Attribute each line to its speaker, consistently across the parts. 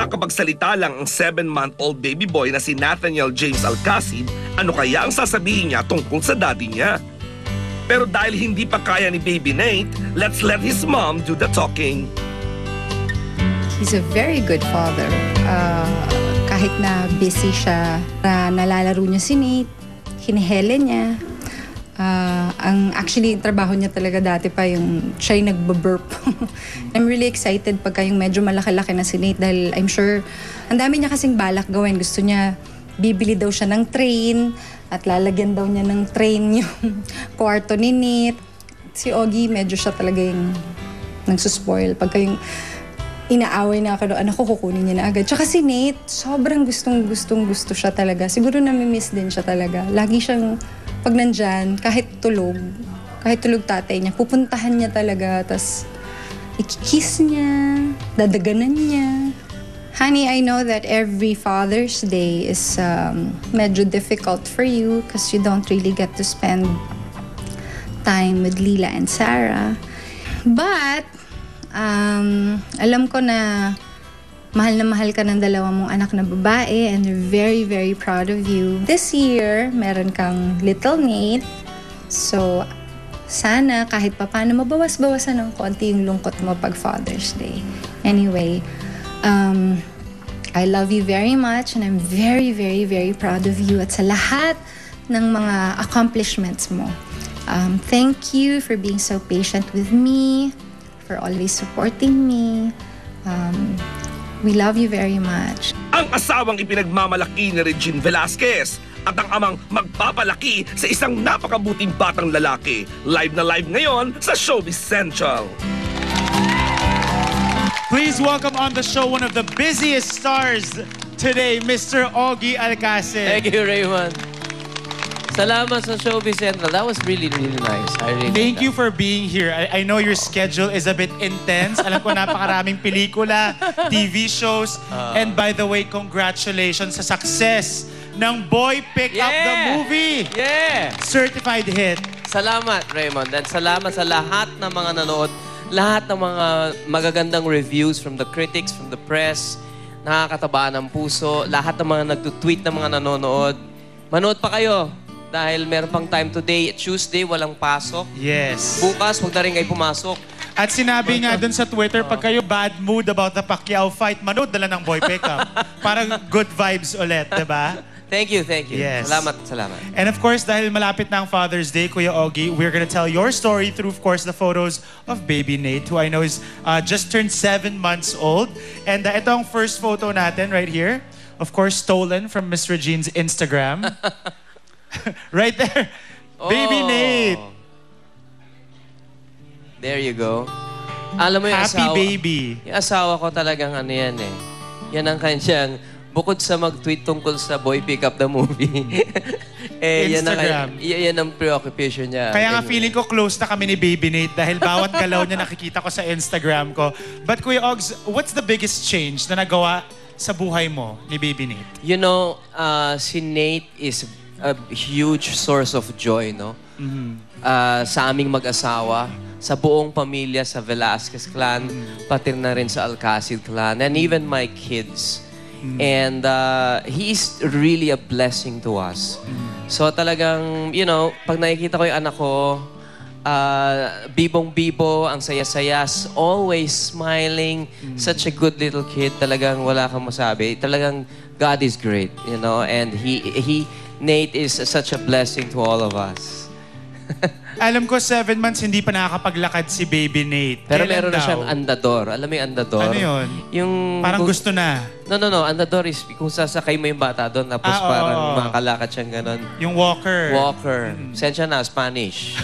Speaker 1: nakakapagsalita lang ang 7-month-old baby boy na si Nathaniel James Alcacid, ano kaya ang sasabihin niya tungkol sa daddy niya? Pero dahil hindi pa kaya ni Baby Nate, let's let his mom do the talking.
Speaker 2: He's a very good father. Kahit na busy siya, nalalaro niya si Nate, hinihele niya. Actually, trabaho niya talaga dati pa yung siya yung nagbaburp. I'm really excited pagka yung medyo malaki-laki na si Nate dahil I'm sure ang dami niya kasing balak gawin. Gusto niya, bibili daw siya ng train at lalagyan daw niya ng train yung kwarto ni Nate. Si Ogie, medyo siya talaga yung nagsuspoil. Pagka yung inaaway na ako, anak ko, kukunin niya na agad. Tsaka si Nate, sobrang gusto siya talaga. Siguro nami-miss din siya talaga. Lagi siyang pag nandyan, kahit tulog tatay niya, pupuntahan niya talaga, tas ikikiss niya, dadaganan niya. Honey, I know that every Father's Day is medyo difficult for you because you don't really get to spend time with Lila and Sarah. But, alam ko na mahal ka ng dalawa mong anak na babae and we're very, very proud of you. This year, meron kang little Nate. So, sana kahit papaano mabawas-bawasan ng konti yung lungkot mo pag Father's Day. Anyway, I love you very much and I'm very, very, very proud of you at sa lahat ng mga accomplishments mo. Thank you for being so patient with me, for always supporting me. We love you very much.
Speaker 1: Ang asawang ipinagmamalaki ni Regine Velasquez at ang amang magpapalaki sa isang napakabuting batang lalaki. Live na live ngayon sa Showbiz Central.
Speaker 3: Please welcome on the show one of the busiest stars today, Mr. Ogie Alcacid.
Speaker 4: Thank you, Raymond. Salamat sa Showbiz Central. That was really, really nice.
Speaker 3: Thank you for being here. I know your schedule is a bit intense. Alam ko napakaraming pelikula, TV shows. And by the way, congratulations sa success ng Boy Pick Up the Movie.
Speaker 4: Yeah!
Speaker 3: Certified hit.
Speaker 4: Salamat, Raymond. And salamat sa lahat ng mga nanood. Lahat ng mga magagandang reviews from the critics, from the press. Nakakataba ng puso. Lahat ng mga nagtutweet ng mga nanonood. Manood pa kayo. Dahil meron pang time today, Tuesday, walang pasok.
Speaker 3: Yes.
Speaker 4: Bukas, huwag na rin kayo pumasok.
Speaker 3: At sinabi nga dun sa Twitter, pag kayo bad mood about the Pacquiao fight, manood na lang ng Boy Pickup. Parang good vibes ulit, diba?
Speaker 4: Thank you, thank you.
Speaker 3: Yes.
Speaker 4: Salamat, salamat.
Speaker 3: And of course, dahil malapit na ang Father's Day, Kuya Ogie, we're gonna tell your story through, of course, the photos of baby Nate, who I know is just turned 7 months old. And ito ang first photo natin right here. Of course, stolen from Miss Regine's Instagram. Right there. Oh. Baby Nate.
Speaker 4: There you go. Alam mo yung
Speaker 3: Happy
Speaker 4: asawa,
Speaker 3: baby.
Speaker 4: Yung asawa ko talagang ano yan eh. Yan ang kanyang, bukod sa mag-tweet tungkol sa Boy Pick Up the Movie.
Speaker 3: Instagram.
Speaker 4: Yan ang preoccupation niya.
Speaker 3: Kaya nga feeling ko close na kami ni Baby Nate dahil bawat galaw niya nakikita ko sa Instagram ko. But Kuya Ogs, what's the biggest change na nagawa sa buhay mo ni Baby Nate?
Speaker 4: You know, si Nate is a huge source of joy, no? Sa aming mag-asawa, sa buong pamilya, sa Velasquez clan, pati na rin sa Alcacid clan, and even my kids. And he is really a blessing to us. So talagang, you know, pag nakikita ko yung anak ko, bibong-bibo, ang saya-saya, always smiling, such a good little kid, talagang wala kang masabi. Talagang God is great, you know, and Nate is such a blessing to all of us.
Speaker 3: Alam ko 7 months hindi pa nakakapaglakad si Baby Nate.
Speaker 4: Pero
Speaker 3: Kailan
Speaker 4: meron na
Speaker 3: daw?
Speaker 4: siyang andador. Alam mo yung andador?
Speaker 3: Ano yun?
Speaker 4: Yung...
Speaker 3: Parang gusto na.
Speaker 4: No. Andador is kung sasakay mo yung bata doon, tapos parang makakalakad siyang ganon.
Speaker 3: Yung walker.
Speaker 4: Walker. Sensya na, Spanish.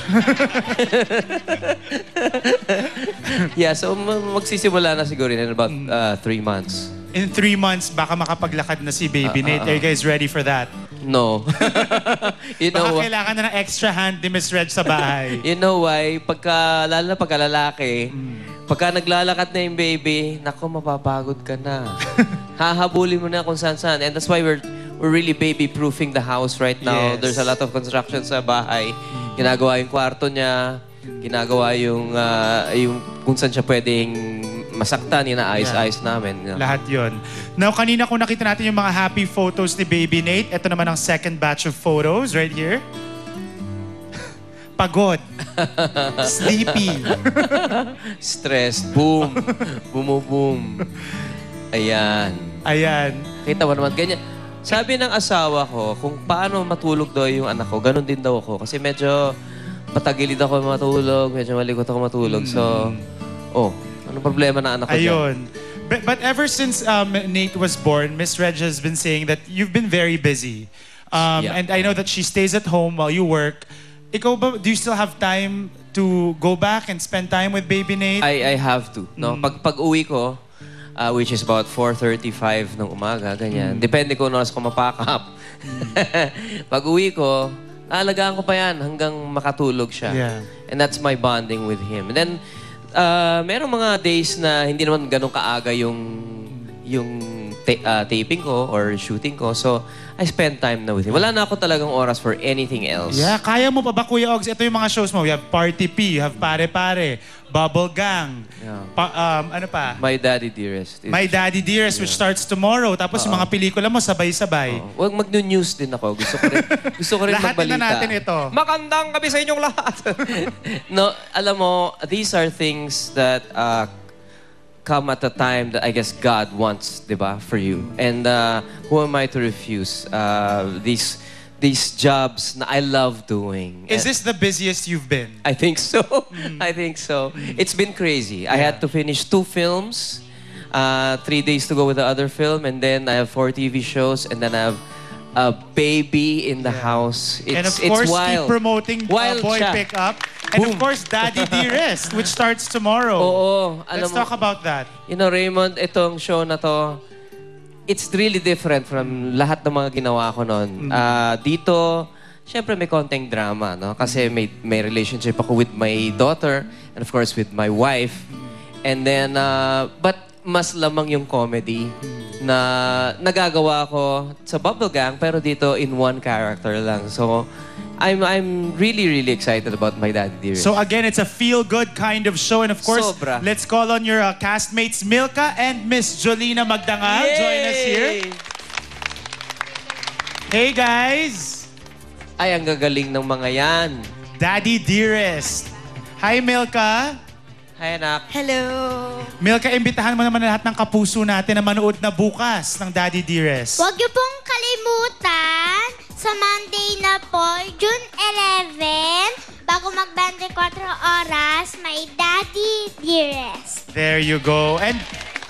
Speaker 4: Yeah, so magsisimula na siguro in about 3 months.
Speaker 3: In 3 months, baka makapaglakad na si Baby Nate. Are you guys ready for that?
Speaker 4: No. You know,
Speaker 3: baka kailangan na ng extra hand ni Miss Reg sa bahay.
Speaker 4: You know why? Lalo na pagka lalaki, pagka naglalakad na yung baby, naku, mapapagod ka na. Hahabulin mo na kung saan-saan. And that's why we're really baby-proofing the house right now.
Speaker 3: Yes.
Speaker 4: There's a lot of construction sa bahay. Ginagawa yung kwarto niya. Ginagawa yung kung saan siya pwedeng masaktan, inaayos-ayos namin. You know.
Speaker 3: Lahat yon. Now, kanina kung nakita natin yung mga happy photos ni Baby Nate, ito naman ang second batch of photos right here. Pagod. Sleepy.
Speaker 4: Stress. Boom. Boom. Ayan.
Speaker 3: Ayan.
Speaker 4: Kita mo naman, ganyan. Sabi ng asawa ko, kung paano matulog daw yung anak ko, ganun din daw ako. Kasi medyo patagilid ako matulog, medyo malikot ako matulog. So, anong problema na anak ko dyan?
Speaker 3: Ayun. But ever since Nate was born, Miss Reg has been saying that you've been very busy.
Speaker 4: Yeah.
Speaker 3: And I know that she stays at home while you work. Ikaw ba, do you still have time to go back and spend time with Baby Nate?
Speaker 4: I have to. No? Pag-uwi ko, which is about 4:35 ng umaga, ganyan. Depende kung oras ko mapakap. Pag-uwi ko, naalagaan ko pa yan hanggang makatulog siya.
Speaker 3: Yeah.
Speaker 4: And that's my bonding with him. And then, merong mga days na hindi naman ganun kaaga yung taping ko or shooting ko. So, I spend time na with him. Wala na ako talagang oras for anything else.
Speaker 3: Yeah, kaya mo pa ba, Kuya Ogs? Ito yung mga shows mo. We have Party P, you have Pare Pare, Bubble Gang.
Speaker 4: Yeah.
Speaker 3: Ano pa?
Speaker 4: My Daddy Dearest.
Speaker 3: My Daddy Dearest, which starts tomorrow. Tapos yung mga pelikula mo, sabay-sabay.
Speaker 4: Huwag mag-news din ako. Gusto ko rin
Speaker 3: Lahat
Speaker 4: magbalita.
Speaker 3: na natin ito.
Speaker 4: Magandang gabi sa inyong lahat. No, alam mo, these are things that come at a time that I guess God wants, diba, for you. And who am I to refuse these jobs na I love doing?
Speaker 3: Is this the busiest you've been?
Speaker 4: I think so. I think so. It's been crazy. I had to finish 2 films, 3 days to go with the other film, and then I have 4 TV shows, and then I have a baby in the house.
Speaker 3: And of course,
Speaker 4: it's wild.
Speaker 3: keep promoting
Speaker 4: Wild
Speaker 3: Boy
Speaker 4: siya.
Speaker 3: Pick Up. And of course, Daddy Dearest, which starts tomorrow.
Speaker 4: Oo.
Speaker 3: Let's
Speaker 4: Alam mo,
Speaker 3: talk about that.
Speaker 4: you know, Raymond, itong show na to, it's really different from lahat ng mga ginawa ko noon. Dito, syempre may konting drama, no? Kasi may relationship ako with my daughter and of course with my wife. And then, but mas lamang yung comedy na nagagawa ko sa Bubble Gang, pero dito in one character lang. So, I'm really, really excited about My Daddy Dearest.
Speaker 3: So again, it's a feel-good kind of show. And of course,
Speaker 4: Sobra.
Speaker 3: let's call on your castmates, Milka and Miss Jolina Magdangal.
Speaker 4: Yay!
Speaker 3: Join us here. Hey guys!
Speaker 4: Ay, ang gagaling ng mga yan.
Speaker 3: Daddy Dearest. Hi Milka.
Speaker 4: Hi, anak.
Speaker 5: Hello!
Speaker 3: Milka, imbitahan mo naman lahat ng kapuso natin na manood na bukas ng Daddy Dearest.
Speaker 5: Huwag niyo pong kalimutan sa Monday na po, June 11, bago mag-24 oras, may Daddy Dearest.
Speaker 3: There you go. And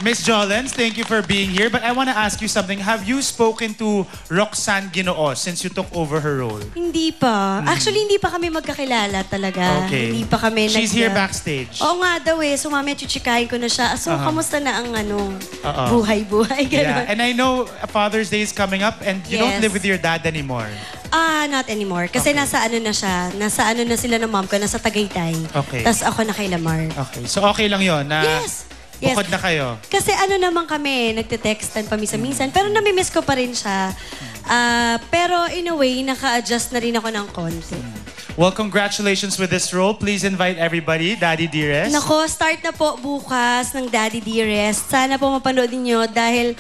Speaker 3: Miss Jolens, thank you for being here. But I want to ask you something. Have you spoken to Roxanne Ginoo since you took over her role?
Speaker 6: Hindi pa. Actually, hindi pa kami magkakilala talaga.
Speaker 3: Okay.
Speaker 6: Hindi pa kami
Speaker 3: She's here backstage.
Speaker 6: Oo nga daw eh. So, mamaya chuchikahin ko na siya. So, kamusta na ang buhay-buhay?
Speaker 3: Yeah,
Speaker 6: Ganun.
Speaker 3: and I know Father's Day is coming up and you don't
Speaker 6: Yes.
Speaker 3: live with your dad anymore.
Speaker 6: Not anymore. Kasi nasa ano na siya. Nasa ano na sila ng mom ko. Nasa Tagaytay.
Speaker 3: Okay.
Speaker 6: Tapos ako na kay Lamar.
Speaker 3: Okay, so okay lang yon na
Speaker 6: Yes. Yes.
Speaker 3: bukod na kayo.
Speaker 6: Kasi ano naman kami, nagte-textan paminsan-minsan. Pero nami-miss ko pa rin siya. Pero in a way, naka-adjust na rin ako ng konti.
Speaker 3: Well, congratulations with this role. Please invite everybody, Daddy Dearest.
Speaker 6: Nako, start na po bukas ng Daddy Dearest. Sana po mapanood niyo dahil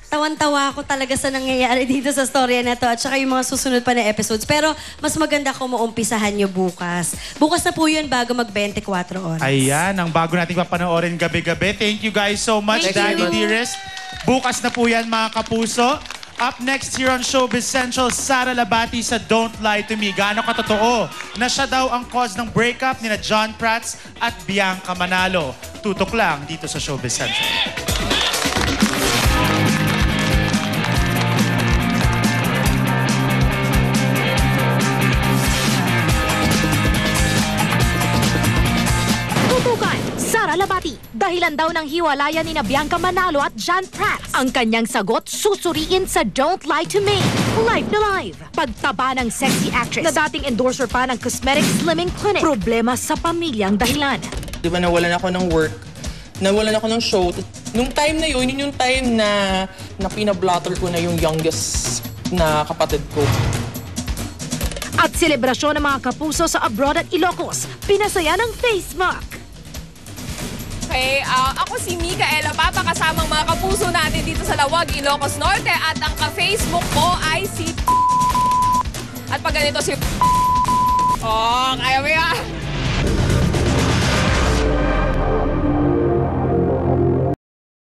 Speaker 6: tawan-tawa ako talaga sa nangyayari dito sa storya na to at saka yung mga susunod pa na episodes. Pero mas maganda kung maumpisahan nyo bukas. Bukas na po yun bago mag-24 oras.
Speaker 3: Ayan, ang bago nating papanoorin gabi-gabi. Thank you guys so much,
Speaker 6: Thank
Speaker 3: Daddy
Speaker 6: you.
Speaker 3: Dearest. Bukas na po yan, mga kapuso. Up next here on Showbiz Central, Sara Labati sa Don't Lie to Me. Gaano katotoo na siya daw ang cause ng breakup ni na John Prats at Bianca Manalo. Tutok lang dito sa Showbiz Central.
Speaker 7: Tutukan, Sara Labati. Dahilan daw ng hiwalayan ni na Bianca Manalo at John Prats. Ang kanyang sagot, susuriin sa Don't Lie to Me. Live na live. Pagtaba ng sexy actress na dating endorser pa ng cosmetic slimming clinic. Problema sa pamilyang dahilan.
Speaker 8: Di ba nawalan ako ng work, nawalan ako ng show. Nung time na yun yung time na pinablotter ko na yung youngest na kapatid ko.
Speaker 7: At selebrasyon ng mga kapuso sa abroad at Ilocos, pinasaya ng Facebook.
Speaker 9: Okay, ako si Micaela Papa, kasamang mga kapuso natin dito sa Lawag, Ilocos Norte. At ang ka-Facebook ko ay si... At pag ganito si... Oh, kaya mo yan.